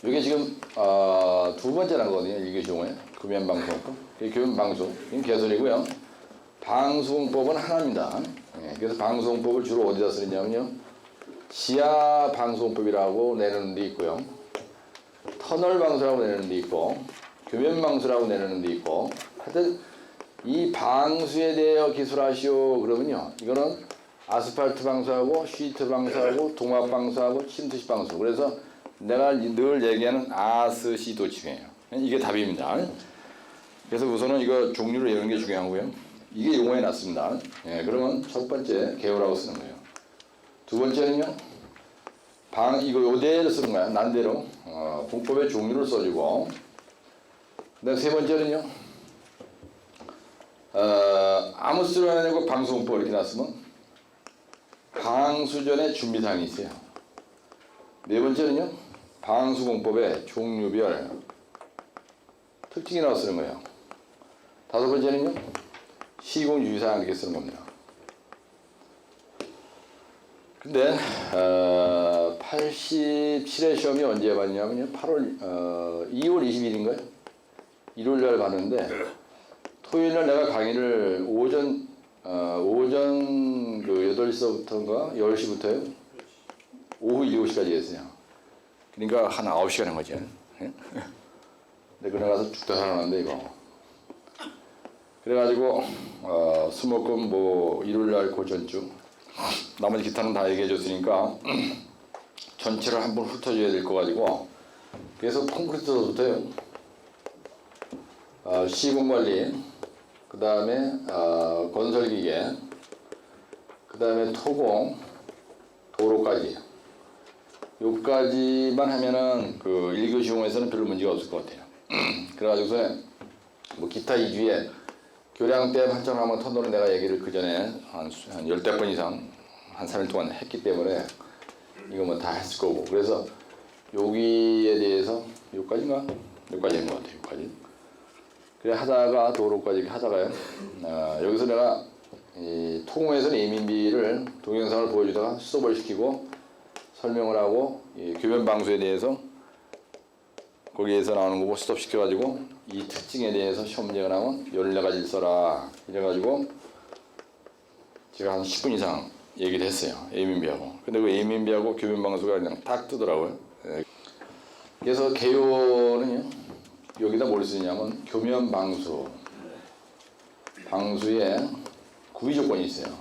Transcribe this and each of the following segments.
이게 지금 두 번째라는 거거든요. 1교시 용어에 교면방송법. 교면방송 이건 개설이고요. 방송법은 하나입니다. 예, 그래서 방송법을 주로 어디다 쓰느냐면요. 지하 방송법이라고 내놓는 데 있고요. 터널 방수라고 내놓는 데 있고 교면 방수라고 내놓는 데 있고 하여튼 이 방수에 대하여 기술하시오 그러면요. 이거는 아스팔트 방수하고 시트 방수하고 동압 방수하고 침투식 방수. 그래서 내가 늘 얘기하는 아스시 도침이에요. 이게 답입니다. 그래서 우선은 이거 종류를 외우는 게 중요하고요. 이게 용어에 났습니다. 예, 그러면 첫 번째 개요라고 쓰는 거예요. 두 번째는요. 이거 요대로 쓰는 거야. 난대로. 공법의 종류를 써주고. 그다음 세 번째는요. 아무 쓰려 아니고 방수공법 이렇게 놨으면 방수전에 준비사항이 있어요. 네 번째는요. 방수공법의 종류별 특징이 나와 쓰는 거예요. 다섯 번째는요. 시공 유의사항 이렇게 쓰는 겁니다. 근데 87회 시험이 언제 봤냐면요. 2월 20일인가요? 일요일날 봤는데 토요일날 내가 강의를 오전 그 8시부터인가 10시부터요. 오후 7시까지 했어요. 그러니까 한 9시간 한 거죠. 근데 그날 가서 죽다 살아났는데 이거. 그래가지고 수목금 뭐 일요일날 고전주 나머지 기타는 다 얘기해 줬으니까 전체를 한번 훑어줘야 될 거 가지고 그래서 콘크리트부터요. 시공관리 그 다음에 건설기계 그 다음에 토공 도로까지 요까지만 하면은 그 1교시 용어에서는 별로 문제가 없을 것 같아요. 그래가지고서는 뭐 기타 2주에 교량댐 한정하면 터널은 내가 얘기를 그 전에 한 10대 번 이상 한 3일 동안 했기 때문에 이거 뭐 다 했을 거고 그래서 여기에 대해서 여기까지인가? 여기까지 한 것 같아요. 여기까지. 그래 하다가 도로까지 하다가요. 여기서 내가 이 토공에서는 예민비를 동영상을 보여주다가 스톱을 시키고 설명을 하고 이 교면 방수에 대해서 거기에서 나오는 거고 스톱 시켜가지고 이 특징에 대해서 시험 문제가 나오면 14가지를 써라 이래가지고 제가 한 10분 이상 얘기를 했어요. 예민비하고. 근데 그 예민비하고 교면 방수가 그냥 딱 뜨더라고요. 그래서 개요는요. 여기다 뭘 쓰냐면 교면 방수 방수에 구비 조건이 있어요.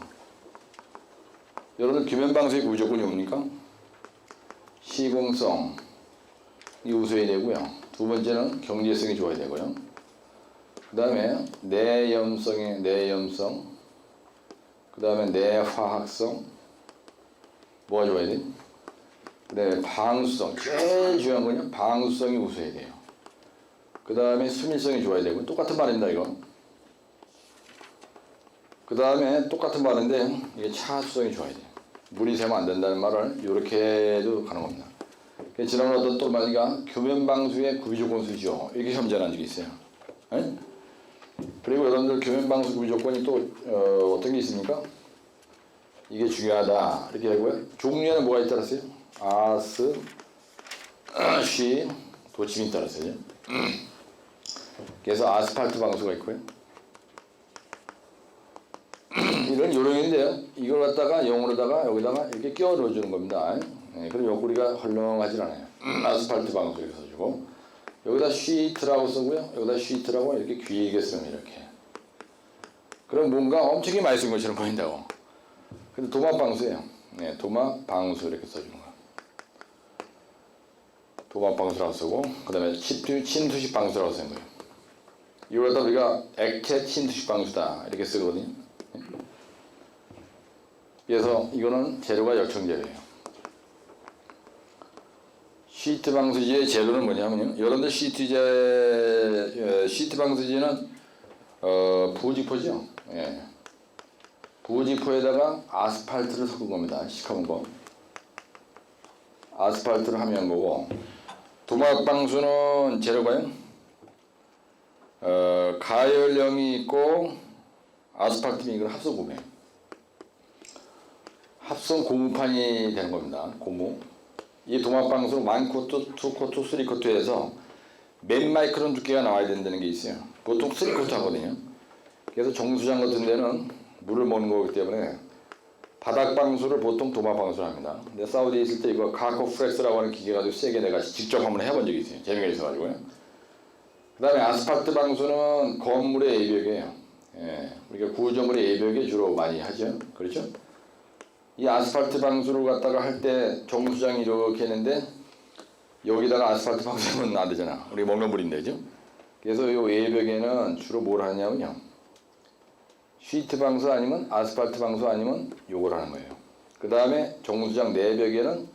여러분들 교면 방수의 구비 조건이 뭡니까? 시공성 이 우수해야 되고요. 두 번째는 경제성이 좋아야 되고요. 그 다음에 내염성 그 다음에 내화학성 뭐가 좋아야 돼? 그 다음에 방수성 제일 중요한 거는 방수성이 우수해야 돼요. 그 다음에 수밀성이 좋아야 되고 똑같은 말입니다 이거. 그 다음에 똑같은 말인데 이게 차수성이 좋아야 돼요. 물이 새면 안 된다는 말을 이렇게 해도 가는 겁니다. 지난번 어떤 또 말이가 교면방수의 구비조건 수죠. 이렇게 시험 전한 적이 있어요. 에? 그리고 여러분들 교면방수 구비조건이 또 어떤 게 있습니까? 이게 중요하다 이렇게 하고요. 종류에는 뭐가 있다랬어요? 아스, 쉬, 도침이 있다랬어요. 그래서 아스팔트 방수가 있고요. 이런 요령인데요. 이걸 갖다가 영어로다가 여기다가 이렇게 끼워 넣어주는 겁니다. 네, 그럼 옆구리가 헐렁하지 않아요. 아스팔트 방수 이렇게 써주고 여기다 시트라고 쓰고요. 여기다 시트라고 이렇게 길게 쓰면 이렇게. 그럼 뭔가 엄청 많이 쓴 것처럼 보인다고. 근데 도마 방수예요. 네, 도마 방수 이렇게 써주는 거예요. 도마 방수라고 쓰고 그 다음에 침투식 방수라고 쓰는 거예요. 이걸 갖다 우리가 액체 침투식 방수다 이렇게 쓰거든요. 그래서 이거는 재료가 역청재료예요. 시트 방수지의 재료는 뭐냐면요. 여러분들 시트 방수지는 부직포죠. 예. 부직포에다가 아스팔트를 섞은 겁니다. 시커먼 거. 아스팔트를 하면 거고 도막 방수는 재료가요. 가열령이 있고 아스팔트는 이걸 합성 고무예요. 합성 고무판이 되는 겁니다. 고무. 이 도마 방수는 1코트, 2코트, 3코트 해서 몇 마이크론 두께가 나와야 된다는 게 있어요. 보통 3코트 하거든요. 그래서 정수장 같은 데는 물을 먹는 거기 때문에 바닥 방수를 보통 도마 방수를 합니다. 근데 사우디에 있을 때 이거 카코 프렉스라고 하는 기계 가지고 세게 내가 직접 한번 해본 적이 있어요. 재미가 있어가지고요. 그 다음에 아스팔트 방수는 건물의 외벽이에요. 예, 우리가 구조물의 외벽에 주로 많이 하죠. 그렇죠? 이 아스팔트 방수를 갖다가 할 때 정수장이 이렇게 했는데 여기다가 아스팔트 방수는 안 되잖아. 우리 먹는 물인데, 그죠? 그래서 이 외벽에는 주로 뭘 하냐면요. 시트 방수 아니면 아스팔트 방수 아니면 요걸 하는 거예요. 그 다음에 정수장 내벽에는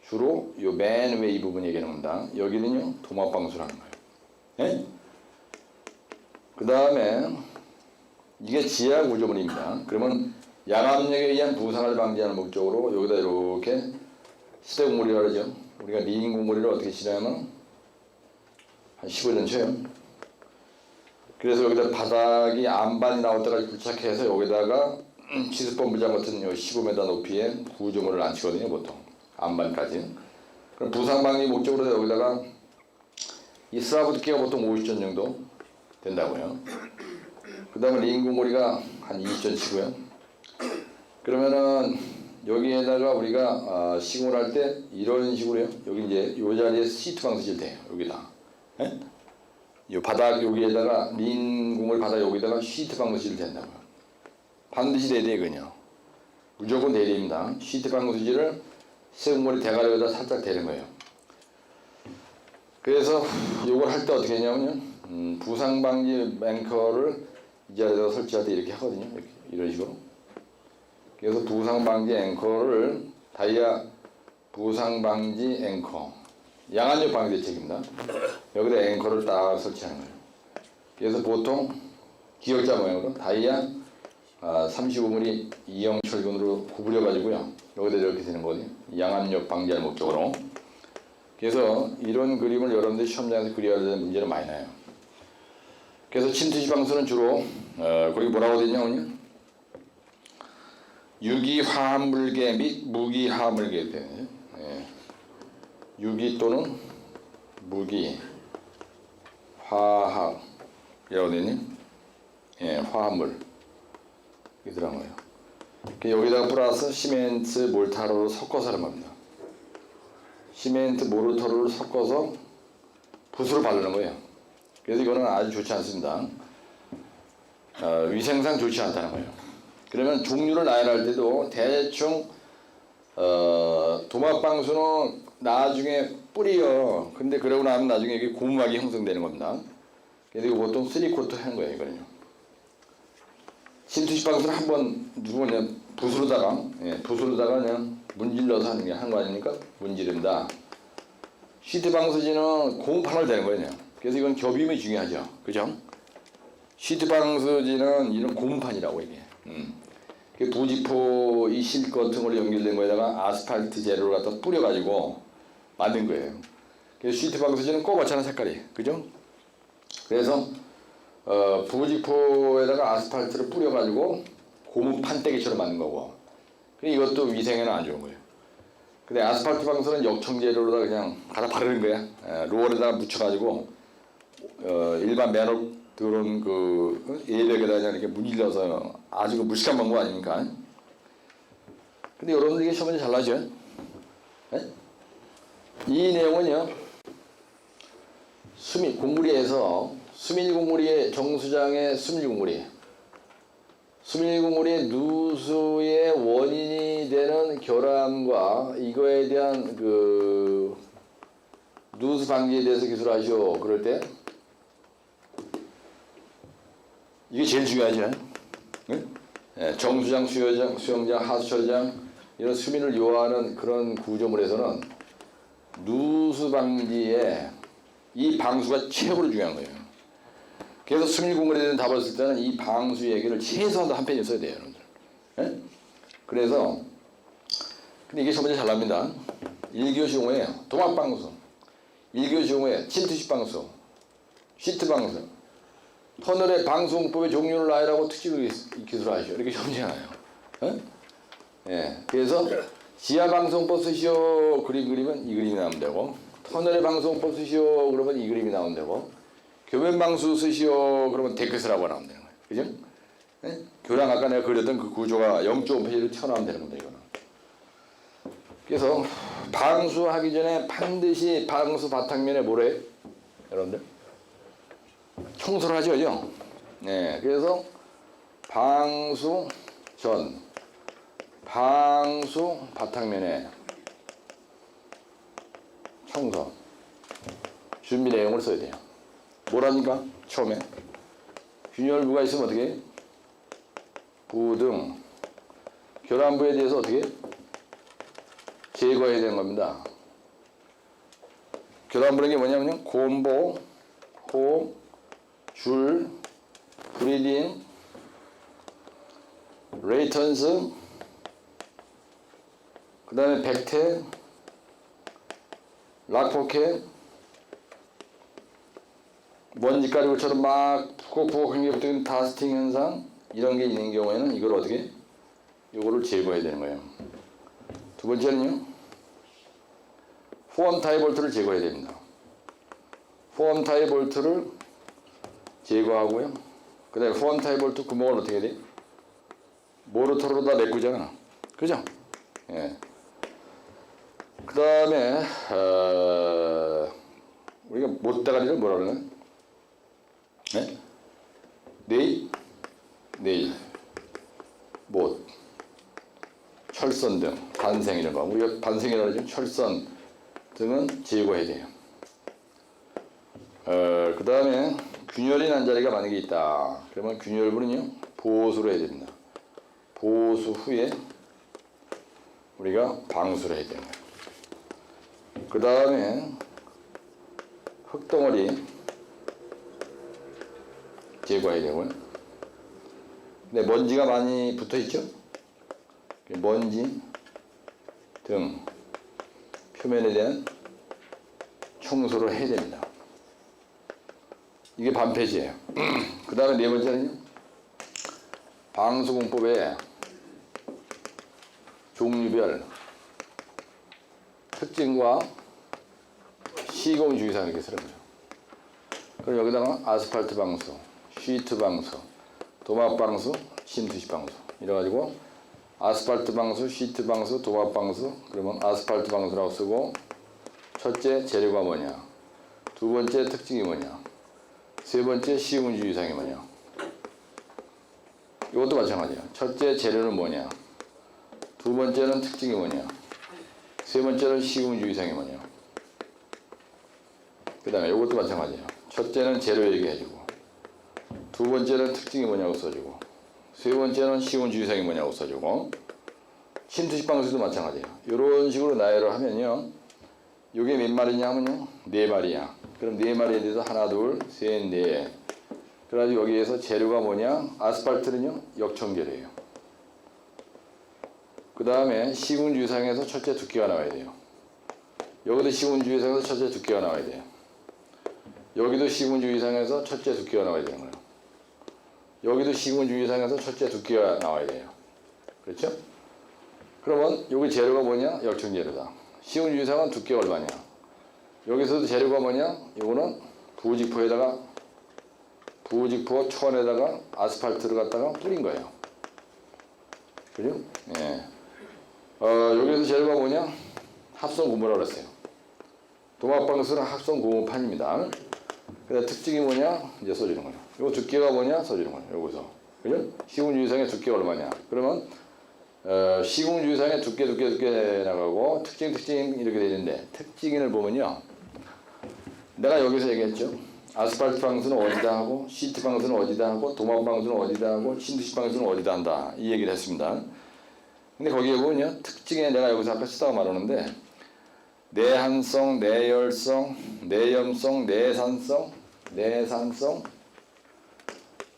주로 요 맨 웨이 부분 얘기하는 겁니다. 여기는요 도마 방수를 하는 거예요. 예? 그 다음에 이게 지하 구조물입니다. 그러면 양압력에 의한 부상을 방지하는 목적으로 여기다 이렇게 시대공무리라고 그러죠. 우리가 리인 공무리를 어떻게 치냐면 한 15년 쳐요. 그래서 여기다 바닥이 안반이 나올 때까지 부착해서 여기다가 치스펌프장 같은 15m 높이의 구조물을 안 치거든요. 보통 안반까지. 그럼 부상 방지 목적으로 여기다가 이 슬라브 두께가 보통 50전 정도 된다고요. 그 다음에 리인 공무리가 한 20전 치고요. 그러면은 여기에다가 우리가 시공을 할 때 이런 식으로요. 여기 이제 이 자리에 시트 방수 질 돼요. 여기다. 예? 이 바닥 여기에다가 린 공을 바닥 여기다가 시트 방수질 된다고요. 반드시 돼야 돼요, 그냥. 무조건 돼야 됩니다. 시트 방수질을 세공물이 대가리에다 살짝 대는 거예요. 그래서 이걸 할 때 어떻게 했냐면요. 부상 방지 앵커를 이 자리에다 설치할 때 이렇게 하거든요. 이렇게, 이런 식으로. 그래서 부상 방지 앵커를 다이아 부상 방지 앵커 양압력 방지 대책입니다. 여기다 앵커를 딱 설치하는 거예요. 그래서 보통 기역자 모양으로 다이아 35mm 이형 철근으로 구부려 가지고요. 여기다 이렇게 되는 거거든요. 양압력 방지하는 목적으로. 그래서 이런 그림을 여러분들이 시험장에서 그려야 되는 문제는 많이 나요. 그래서 침투시 방수는 주로 거기 뭐라고 되냐면요. 유기화합물계 및 무기화합물계 되네요. 예. 유기 또는 무기 화합이라고 되니 예, 화합물 이게 들어간 거예요. 여기다가 플러스 시멘트 몰타르로 섞어서 하는 겁니다. 시멘트 몰타르를 섞어서 붓으로 바르는 거예요. 그래서 이거는 아주 좋지 않습니다. 위생상 좋지 않다는 거예요. 그러면 종류를 나열할 때도 대충 도마방수는 나중에 뿌리요. 근데 그러고 나면 나중에 이게 고무막이 형성되는 겁니다. 그래서 이거 보통 3코트 하는 거예요. 이거는요. 침투식 방수는 한번 누구냐 붓으로다가 그냥 문질러서 하는 게 한 거 아닙니까? 문지른다. 시트 방수지는 고무판을 대는 거예요. 그래서 이건 겹임이 중요하죠. 그죠? 시트 방수지는 이런 고무판이라고 이게. 그 부직포 이 실 같은 걸로 연결된 거에다가 아스팔트 재료를 갖다 뿌려가지고 만든 거예요. 그래서 시트 방수지는 꼬맣잖아 색깔이, 그죠? 그래서 부직포에다가 아스팔트를 뿌려가지고 고무 판때기처럼 만든 거고. 이것도 위생에는 안 좋은 거예요. 근데 아스팔트 방수는 역청 재료로다 그냥 갈아 바르는 거야. 롤에다가 묻혀가지고 일반 매너 들어온 그 예벽에다 그냥 이렇게 문질러서 아주 그 무식한 방법 아닙니까? 근데 여러분들 이게 시험에 잘 나죠? 네? 이 내용은요, 공무리에서 수밀공무리의 정수장의 수밀공무리, 수밀공무리의 누수의 원인이 되는 결함과 이거에 대한 그 누수 방지에 대해서 기술하시오. 그럴 때 이게 제일 중요하죠. 네? 정수장, 수영장, 하수처장 이런 수민을 요하는 그런 구조물에서는 누수 방지에 이 방수가 최고로 중요한 거예요. 그래서 수밀공무리에 대한 답을 쓸 때는 이 방수 얘기를 최소한 한 페이지 써야 돼요, 여러분들. 네? 그래서 근데 이게 처음에 잘 납니다. 1교시 용어에 도마방수, 1교시 용어에 침투식 방수, 시트 방수, 터널의 방수공법의 종류를 나열하고 특징을 기술하시오. 이렇게 시험지 하나요. 예? 예. 그래서 지하 방송법 쓰시오 그림 그리면 이 그림이 나오면 되고, 터널의 방송법 쓰시오 그러면 이 그림이 나오면 되고, 교면 방수 쓰시오 그러면 데크 쓰라고 나오면 되는 거예요. 그죠? 네? 교량 아까 내가 그렸던 그 구조가 0.5페이지로 튀어나오면 되는 겁니다. 이거는. 그래서 방수하기 전에 반드시 방수 바탕면에 뭐래? 여러분들? 청소를 하죠. 그죠? 네. 그래서 방수 전, 방수 바탕면에 청소, 준비 내용을 써야 돼요. 뭐라니까? 처음에 균열부가 있으면 어떻게 해? 부등, 교란부에 대해서 어떻게 해? 제거해야 되는 겁니다. 교란부라는 게 뭐냐면요, 곰보, 호, 줄, 브리딩, 레이턴스, 그 다음에 백태, 락포켓, 먼지 가루처럼 막 푹푹한 게 붙은 다스팅 현상, 이런 게 있는 경우에는 이걸 어떻게? 요거를 제거해야 되는 거예요. 두 번째는요, 포엄 타입 볼트를 제거해야 됩니다. 포엄 타입 볼트를 제거하고요. 그 다음에 포엄 타입 볼트 구멍을 어떻게 해야 돼? 모터로 다 메꾸잖아. 그죠? 예. 그 다음에, 우리가 못다가리를 뭐라 그러나? 네? 네일, 못, 철선 등, 반생 이런 거. 우리가 반생이라고 하죠. 철선 등은 제거해야 돼요. 그 다음에 균열이 난 자리가 만약에 있다. 그러면 균열부는요, 보수를 해야 됩니다. 보수 후에 우리가 방수를 해야 되는 거예요. 그 다음에 흙덩어리 제거해야 되고요. 근데 먼지가 많이 붙어 있죠? 먼지 등 표면에 대한 청소를 해야 됩니다. 이게 반페이지예요. 그 다음에 네 번째는요, 방수공법의 종류별 특징과 시공 주의사항 이렇게 쓰는 거죠. 그럼 여기다가 아스팔트 방수, 시트 방수, 도막 방수, 침투식 방수 이래가지고 아스팔트 방수, 시트 방수, 도막 방수, 그러면 아스팔트 방수라고 쓰고, 첫째 재료가 뭐냐, 두 번째 특징이 뭐냐, 세 번째 시공 주의사항이 뭐냐. 이것도 마찬가지야. 첫째 재료는 뭐냐, 두 번째는 특징이 뭐냐, 세 번째는 시공주의사항이 뭐냐. 그 다음에 이것도 마찬가지야. 첫째는 재료 얘기해주고, 두 번째는 특징이 뭐냐고 써주고, 세 번째는 시공주의사항이 뭐냐고 써주고, 침투식 방수도 마찬가지야. 이런 식으로 나열을 하면요, 이게 몇 마리냐 하면요, 네 마리야. 그럼 네 마리에 대해서 하나, 둘, 셋, 넷. 그래가지고 여기에서 재료가 뭐냐, 아스팔트는요, 역청재료예요. 그 다음에 시공주의사항에서 첫째 두께가 나와야 돼요. 여기도 시공주의사항에서 첫째 두께가 나와야 돼요. 여기도 시공주의사항에서 첫째 두께가 나와야 되는 거예요. 여기도 시공주의사항에서 첫째 두께가 나와야 돼요. 그렇죠? 그러면 여기 재료가 뭐냐? 역청재료다. 시공주의사항은 두께가 얼마냐? 여기서도 재료가 뭐냐? 이거는 부직포에다가 부직포 천에다가 아스팔트를 갖다가 뿌린 거예요. 그죠? 예. 여기서 재료가 뭐냐? 합성 고무라고 그랬어요. 도막방수는 합성 고무판입니다. 그다음 특징이 뭐냐? 이제 써주는 거예요. 요 두께가 뭐냐? 써주는 거예요. 여기서. 그죠? 시공주의상의 두께가 얼마냐? 그러면 시공주의상의 두께 나가고 특징 이렇게 되어 있는데, 특징을 보면요, 내가 여기서 얘기했죠. 아스팔트 방수는 어디다 하고, 시트 방수는 어디다 하고, 도막 방수는 어디다 하고, 침투식 방수는 어디다 한다, 이 얘기를 했습니다. 근데 거기에 보면요, 특징에 내가 여기서 아까 쓰다가 말하는데, 내한성, 내열성, 내염성, 내산성,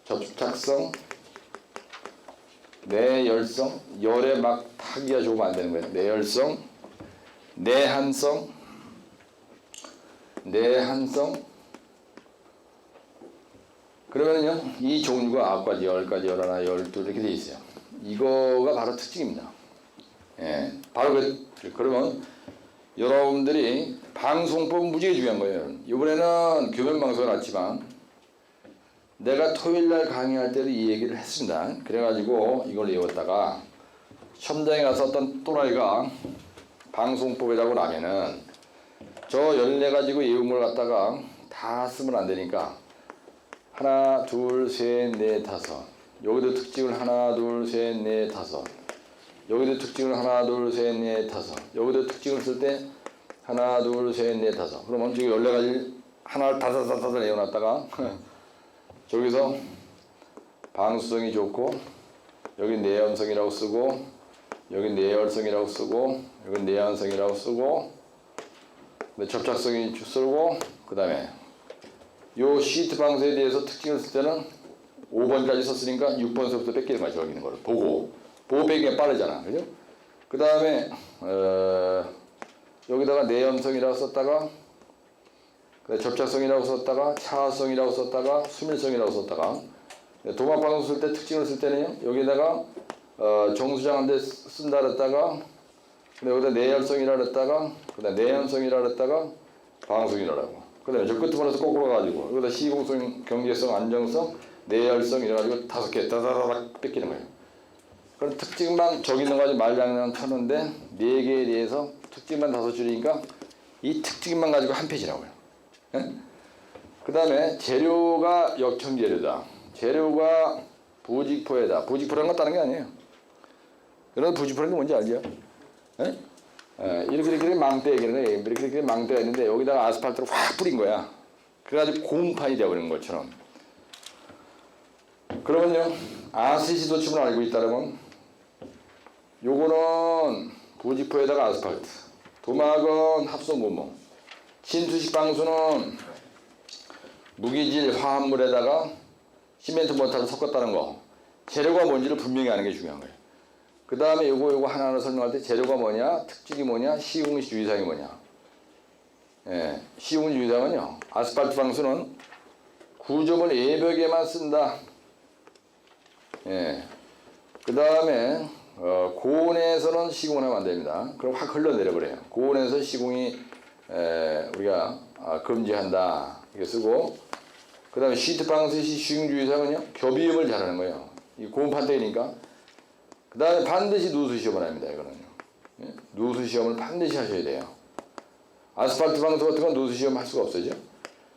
접착성, 내열성, 열에 막 타기가 좋으면 안 되는 거예요. 내열성, 내한성, 그러면요, 이 종류가 9가지, 10가지, 11, 12 이렇게 돼 있어요. 이거가 바로 특징입니다. 예, 바로 그러면 여러분들이 방송법은 무지하게 중요한 거예요. 이번에는 교면 방송을 했지만 내가 토요일날 강의할 때도 이 얘기를 했습니다. 그래가지고 이걸 외웠다가 시험장에 가서 어떤 또라이가 방송법이라고 나면은 저 14가지고 외운 걸 갖다가 다 쓰면 안 되니까 하나, 둘, 셋, 넷, 다섯. 여기도 특징을 하나, 둘, 셋, 넷, 다섯. 여기도 특징을 하나, 둘, 셋, 넷, 다섯. 여기도 특징을 쓸 때 하나, 둘, 셋, 넷, 다섯. 그러면 지금 14가지 하나를 다섯 외워놨다가 저기서 방수성이 좋고 여기 내연성이라고 쓰고 여기 내열성이라고 쓰고 여기 내연성이라고 쓰고 접착성이 쓰고 그 다음에 요 시트 방수에 대해서 특징을 쓸 때는 5번까지 썼으니까 6번서부터 뺏기는 거야. 저기 있는 거를 보고 빼기가 빠르잖아. 그죠? 그 다음에 여기다가 내연성이라고 썼다가 접착성이라고 썼다가 차성이라고 썼다가 수밀성이라고 썼다가 도마방수 쓸 때 특징을 쓸 때는요. 여기다가 정수장한테 쓴다 그랬다가 여기다 내열성이라 그랬다가 그다음 내연성이라 그랬다가 방송이라고 그다음에 저 끝부분에서 거꾸로 가지고 여기다 시공성, 경제성, 안정성, 내열성 이래가지고 5개 다다다닥 뺏기는 거예요. 그럼 특징만 저기 있는 거 가지고 말장난 쳤는데 4개에 대해서 특징만 5줄이니까 이 특징만 가지고 한 페이지라고요. 예? 그 다음에 재료가 역청재료다. 재료가 부직포에다. 부직포라는 건 다른 게 아니에요. 여러분 부직포라는 게 뭔지 알죠? 예? 이렇게 망대 얘기는 거예요. 이렇게 망대가 있는데 여기다가 아스팔트를 확 뿌린 거야. 그래가지고 공판이 되어버리는 것처럼. 그러면요, 아세시도춤을 알고 있다면 요거는 부직포에다가 아스팔트, 도막은 합성고무, 침투식 방수는 무기질 화합물에다가 시멘트 모타를 섞었다는 거. 재료가 뭔지를 분명히 아는 게 중요한 거예요. 그 다음에 요거 하나하나 설명할 때 재료가 뭐냐, 특징이 뭐냐, 시공시 유의사항이 뭐냐. 예, 시공시 유의사항은요, 아스팔트 방수는 구조물 외벽에만 쓴다. 예, 그 다음에 고온에서는 시공을 하면 안 됩니다. 그럼 확 흘러내려 버려요. 고온에서 시공이 우리가 금지한다 이렇게 쓰고, 그 다음에 시트 방수 시 시공주의사항은요 교비음을 잘하는 거예요. 이 고온 판때기니까. 그 다음에 반드시 누수 시험을 합니다. 이거는요. 예? 누수 시험을 반드시 하셔야 돼요. 아스팔트 방수 같은 건 누수 시험 할 수가 없어요.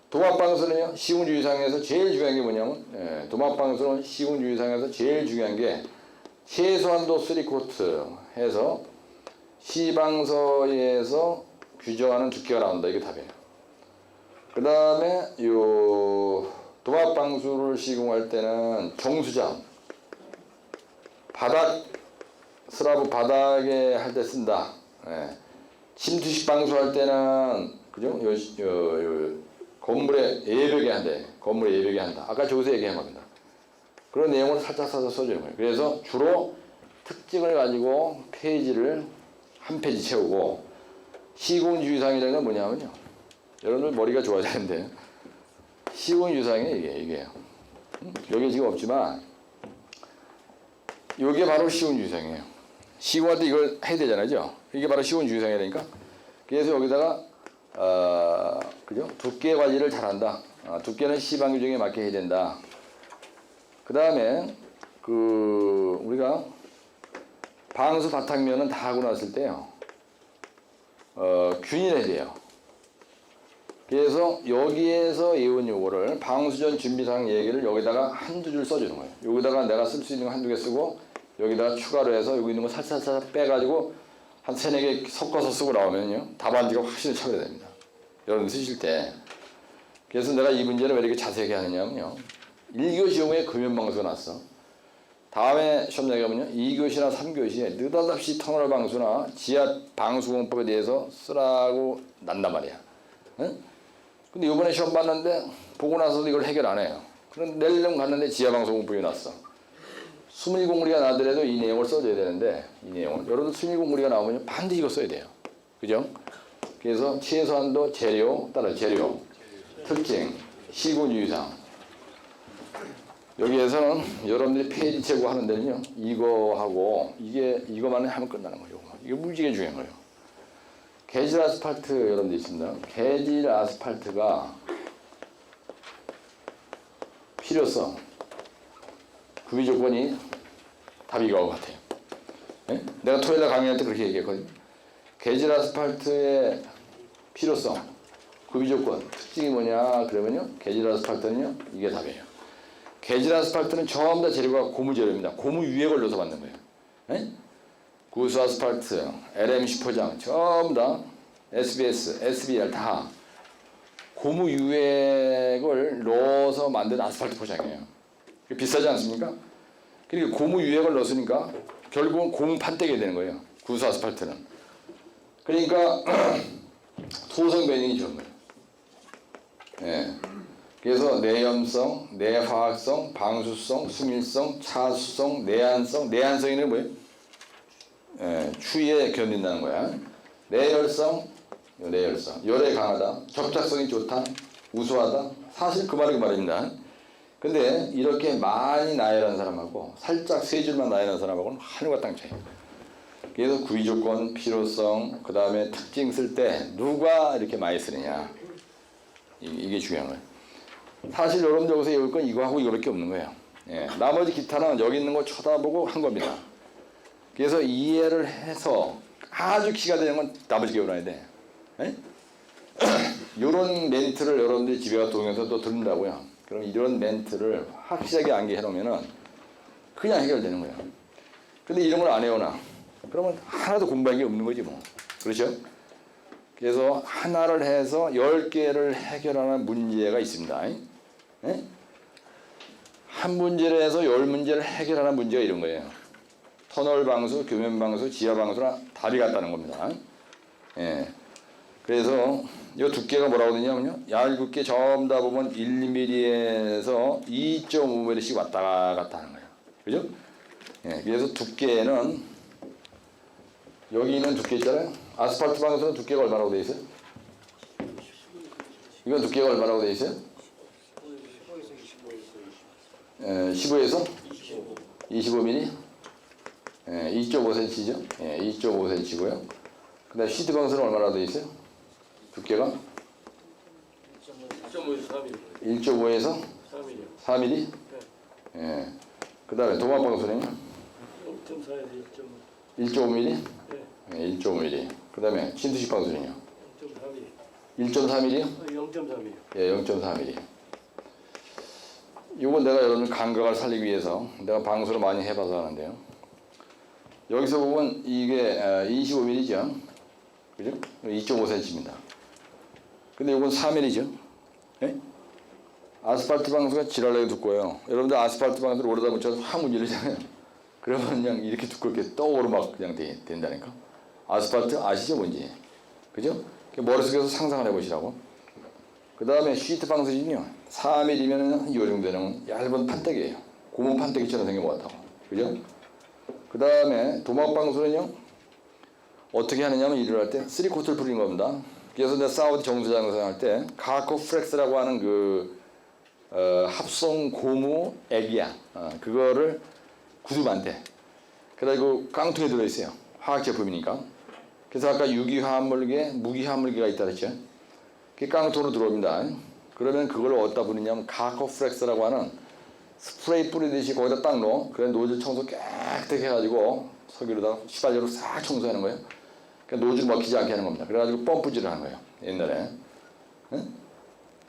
도막 방수는요 시공주의사항에서 제일 중요한 게 뭐냐면 도막 방수는 시공주의사항에서 제일 중요한 게 최소한도 3코트 해서 시방서에서 규정하는 두께가 나온다. 이게 답이에요. 그 다음에 요 도막 방수를 시공할 때는 정수장 바닥 슬라브 바닥에 할 때 쓴다. 예. 침투식 방수할 때는 그죠? 건물의 예벽에 한대. 건물의 예벽에 한다. 아까 저기서 얘기한 겁니다. 그런 내용을 살짝 써주는 거예요. 그래서 주로 특징을 가지고 페이지를 한 페이지 채우고, 시공주의사항이라는 건 뭐냐면요. 여러분들 머리가 좋아져야 되는데, 시공주의사항이 이게요. 여기 지금 없지만, 이게 바로 시공주의사항이에요. 시공할 때 이걸 해야 되잖아요. 이게 바로 시공주의사항이라니까. 그래서 여기다가 그죠? 두께 관리를 잘한다. 두께는 시방 규정에 맞게 해야 된다. 그 다음에 우리가 방수 바탕면은 다 하고 났을 때요. 균일해야 돼요. 그래서 여기에서 외운 요거를 방수전 준비사항 얘기를 여기다가 한두 줄 써주는 거예요. 여기다가 내가 쓸 수 있는 거 한두 개 쓰고 여기다가 추가로 해서 여기 있는 거 살살 빼가지고 한 3-4개 섞어서 쓰고 나오면요. 답안지가 확실히 차별이 됩니다. 여러분 쓰실 때. 그래서 내가 이 문제를 왜 이렇게 자세하게 하느냐면요. 1교시 용어에 금연방수가 났어. 다음에 시험장에 가면요. 2교시나 3교시에 느닷없이 터널 방수나 지하 방수공법에 대해서 쓰라고 난단 말이야. 응? 근데 이번에 시험 봤는데 보고 나서도 이걸 해결 안 해요. 그런데 내일령 갔는데 지하 방수공법이 났어. 수밀공무리가 나더라도 이 내용을 써줘야 되는데 이 내용을 여러분들 수밀공무리가 나오면 반드시 이거 써야 돼요. 그죠? 그래서 최소한도 재료, 따라 재료, 특징, 시공유의사항. 여기에서는 여러분들이 페이지 제거하는 데는요, 이거하고 이거만 하면 끝나는 거예요. 이게 무지개 중요한 거예요. 개질 아스팔트 여러분들 있습니다. 개질 아스팔트가 필요성, 구비 조건이 답이 이거하고 같아요. 네? 내가 토요일에 강의할 때 그렇게 얘기했거든요. 개질 아스팔트의 필요성, 구비 조건, 특징이 뭐냐 그러면요, 개질 아스팔트는요, 이게 답이에요. 개질 아스팔트는 전부 다 재료가 고무 재료입니다. 고무 위에 걸려서 만든 거예요. 네? 구스 아스팔트, LMC 포장, 전부 다 SBS, SBR 다 고무 유액을 넣어서 만든 아스팔트 포장이에요. 비싸지 않습니까? 그러니까 고무 유액을 넣었으니까 결국은 고무 판때기 되는 거예요. 구스 아스팔트는. 그러니까 토성 베닝이 좋은 거예요. 예. 그래서 내염성, 내화학성, 방수성, 수밀성, 차수성, 내한성. 내한성이는 뭐예요? 예, 추위에 견딘다는 거야. 내열성, 열에 강하다, 접착성이 좋다, 우수하다. 사실 그 말이 그 말입니다. 근데 이렇게 많이 나열한 사람하고 살짝 세 줄만 나열한 사람하고는 하늘과 땅 차이. 그래서 구비 조건, 필요성, 그 다음에 특징 쓸 때 누가 이렇게 많이 쓰느냐, 이게 중요한 거예요. 사실 여러분 여기서 외울 건 이거하고 이거밖에 없는 거예요. 예, 나머지 기타는 여기 있는 거 쳐다보고 한 겁니다. 그래서 이해를 해서 아주 기가 되는 건 나머지 외워놔야 돼. 이런 멘트를 여러분들이 집에 가서 동영상 또 듣는다고요. 그럼 이런 멘트를 확실하게 암기해 놓으면은 그냥 해결되는 거예요. 근데 이런 걸 안 해오나? 그러면 하나도 공부할 게 없는 거지 뭐. 그렇죠? 그래서 하나를 해서 10개를 해결하는 문제가 있습니다. 예? 한 문제를 해서 10문제를 해결하는 문제가 이런 거예요. 터널 방수, 교면 방수, 지하 방수랑 답이 같다는 겁니다. 예. 그래서 이 두께가 뭐라고 되냐면요, 얇게 전부 다 보면 1, 2mm에서 2.5mm씩 왔다 갔다 하는 거예요. 그죠? 예. 그래서 두께는 여기 있는 두께 있잖아요. 아스팔트 방수는 두께가 얼마라고 되어 있어요? 이건 두께가 얼마라고 되어 있어요? 15에서 25mm? 2.5cm죠? 2.5cm고요. 그 다음에 시트 방수는 얼마나 되어 있어요? 두께가? 1.5에서 4mm? 네. 그 다음에 도마 방수는요? 1.5mm? 네, 1.5mm. 그 다음에 침투식 방수는요? 1.4mm? 0.4mm. 예, 0.4mm. 이건 내가 여러분 감각을 살리기 위해서 내가 방수를 많이 해봐서 하는데요. 여기서 보면 이게 25mm죠. 그죠? 2.5cm입니다. 근데 이건 4mm죠. 예? 아스팔트 방수가 지랄나게 두꺼워요. 여러분들 아스팔트 방수를 오래다 묻혀서 확 문지르잖아요. 그러면 그냥 이렇게 두껍게 떡으로 막 그냥 된다니까. 아스팔트 아시죠 뭔지? 그죠? 머릿속에서 상상을 해보시라고. 그 다음에 시트 방수진요. 4mm면 이 정도 되는 얇은 판때기예요. 고무 판때기처럼 생긴 것 같다고. 그죠? 그 다음에 도막 방수는요. 어떻게 하느냐면 일을 할 때 3코트를 뿌리는 겁니다. 그래서 내가 사우디 정수장에서 할 때 가코 프렉스라고 하는 그 합성 고무 액이야. 그거를 90만 대. 그리고 깡통에 들어있어요. 화학 제품이니까. 그래서 아까 유기화합물계, 무기화합물계가 있다 그랬죠. 그게 깡통으로 들어옵니다. 그러면 그걸 어디다 뿌리냐면 가코 프렉스라고 하는 스프레이 뿌리듯이 거기다 딱 넣어. 그래 노즐 청소 깨끗하게 해가지고 석유로다가 시발료로 싹 청소하는 거예요. 그러니까 노즐 먹히지 않게 하는 겁니다. 그래가지고 펌프질을 하는 거예요. 옛날에. 응?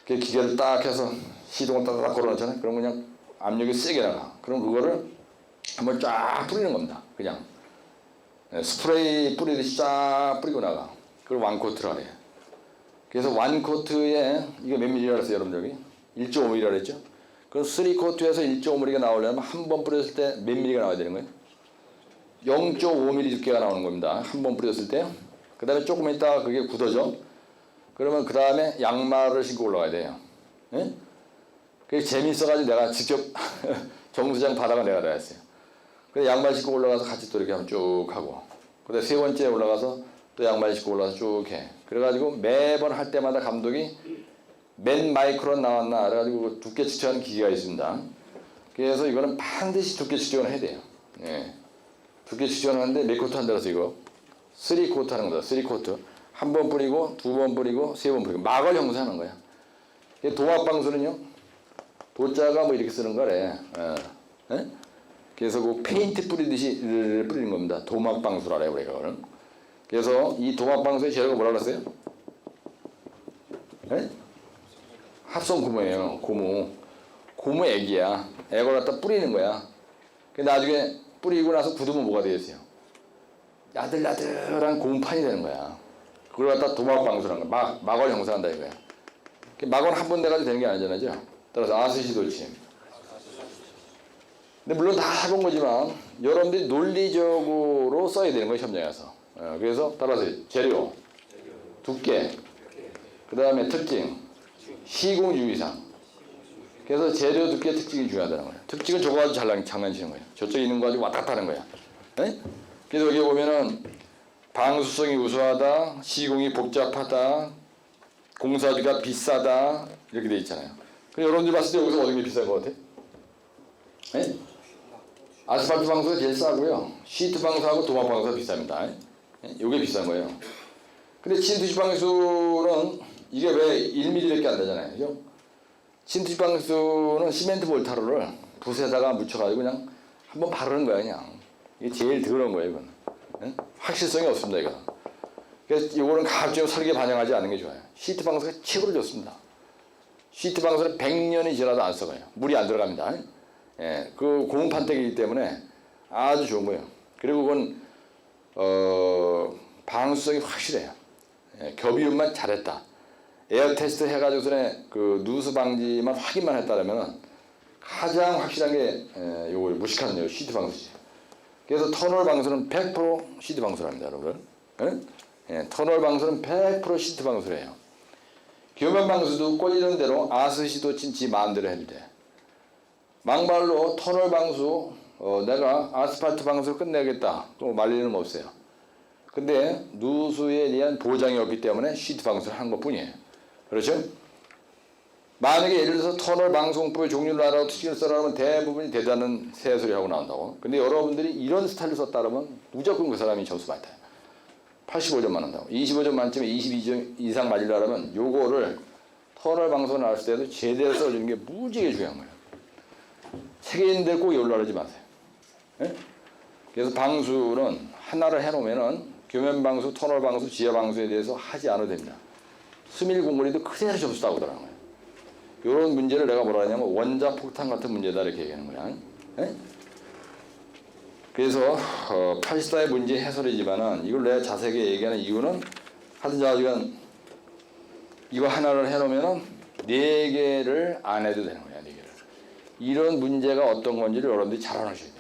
그 기계를 딱 해서 시동을 딱딱 걸어놓잖아요. 그럼 그냥 압력이 세게 나가. 그럼 그거를 한번 쫙 뿌리는 겁니다. 그냥. 스프레이 뿌리듯이 쫙 뿌리고 나가. 그걸 완코트를 하래요. 그래서 완코트에 이게 몇 밀리라 그랬어요, 여러분 여기? 1.5mm라 그랬죠? 그럼 3코트에서 1.5mm가 나오려면 한 번 뿌렸을 때 몇 mm가 나와야 되는 거예요? 0.5mm 두께가 나오는 겁니다. 한 번 뿌렸을 때. 그 다음에 조금 있다가 그게 굳어져. 그러면 그 다음에 양말을 신고 올라가야 돼요. 예? 그게 재밌어가지고 내가 직접 정수장 바닥을 내가 나왔어요. 그래서 양말 신고 올라가서 같이 또 이렇게 한번 쭉 하고. 그 다음에 세 번째 올라가서 또 양말 신고 올라가서 쭉 해. 그래가지고 매번 할 때마다 감독이 몇 마이크론 나왔나 그래가지고 두께 측정하는 기계가 있습니다. 그래서 이거는 반드시 두께 측정을 해야 돼요. 예. 두께 측정을 하는데 몇 코트 한다고 해서 이거 3코트 하는 거다. 3코트. 한 번 뿌리고, 두 번 뿌리고, 세 번 뿌리고. 막을 형성하는 거야. 도막방수는요, 도자가 뭐 이렇게 쓰는 거래. 예? 그래서 그 페인트 뿌리듯이 뿌리는 겁니다. 도막방수라고 그래요, 이거는. 그래서 이 도막방수의 재료가 뭐라고 그랬어요? 예? 합성 고무예요. 고무 액이야. 액을 갖다 뿌리는 거야. 나중에 뿌리고 나서 굳으면 뭐가 되겠어요? 야들야들한 고무판이 되는 거야. 그걸 갖다 도막방수라는 거야. 막을 형성한다 이거야. 막은 한 번 돼가지고 되는 게 아니잖아요. 따라서 아스시돌침. 근데 물론 다 해본 거지만 여러분들이 논리적으로 써야 되는 거예요, 시험장에 가서. 그래서 따라서 재료, 두께, 그 다음에 특징, 시공 유의사항. 그래서 재료, 두께, 특징이 중요하다는 거예요. 특징은 저거 가지고 장난치는 거예요. 저쪽에 있는 거 가지고 왔다 갔다 하는 거야. 네? 그래서 여기 보면은 방수성이 우수하다, 시공이 복잡하다, 공사비가 비싸다 이렇게 돼 있잖아요. 근데 여러분들 봤을 때 여기서 어느 게 비싼 것 같아? 네? 아스팔트 방수가 제일 싸고요. 시트 방수하고 도막 방수가 비쌉니다. 네? 이게 비싼 거예요. 근데 진투시 방수는 이게 왜 1mm밖에 안 되잖아요. 그죠? 진투시 방수는 시멘트 볼타로를 붓에다가 묻혀가지고 그냥 한번 바르는 거야, 그냥. 이게 제일 더러운 거예요, 이건. 네? 확실성이 없습니다, 이거. 그래서 이거는 가급적 설계 반영하지 않는 게 좋아요. 시트 방수가 최고로 좋습니다. 시트 방수는 100년이 지나도 안 썩어요. 물이 안 들어갑니다. 예, 그 고무 판때기이기 때문에 아주 좋은 거예요. 그리고 그건 방수성이 확실해요. 예, 겹이음만 잘했다. 에어 테스트 해가지고서는 그 누수 방지만 확인만 했다면 가장 확실한 게 요거 무식한 요 시트 방수지. 그래서 터널 방수는 100% 시트 방수랍니다, 여러분. 예, 터널 방수는 100% 시트 방수래요. 교면 방수도 꼴리는 대로 아스시도 지 마음대로 해도 돼. 막말로 터널 방수 내가 아스팔트 방수를 끝내겠다. 또 말리는 거 없어요. 근데 누수에 대한 보장이 없기 때문에 시트 방수를 한 것뿐이에요. 그렇죠? 만약에 예를 들어서 터널 방수공법의 종류를 알아고 특징을 써라면 대부분이 대단한 새소리하고 나온다고. 근데 여러분들이 이런 스타일을 썼다 그러면 무조건 그 사람이 점수 많이 타요. 85점만 한다고. 25점 만점에 22점 이상 맞으려면 요거를 터널 방송을 나왔을 때도 제대로 써주는 게 무지하게 중요한 거예요. 세계인들 꼭 이걸로 하지 마세요. 네? 그래서 방수는 하나를 해놓으면은 교면 방수, 터널 방수, 지하 방수에 대해서 하지 않아도 됩니다. 수밀 공고리도 그대로 점수 따오더라고요. 이런 문제를 내가 뭐라 하냐면 원자 폭탄 같은 문제다 이렇게 얘기하는 거야. 네? 그래서 84의 문제 해설이지만은 이걸 내가 자세하게 얘기하는 이유는 하여튼 자지간 이거 하나를 해놓으면은 4개를 안 해도 되는 거야. 4개를. 이런 문제가 어떤 건지를 여러분들이 잘 알아주셔야 돼요.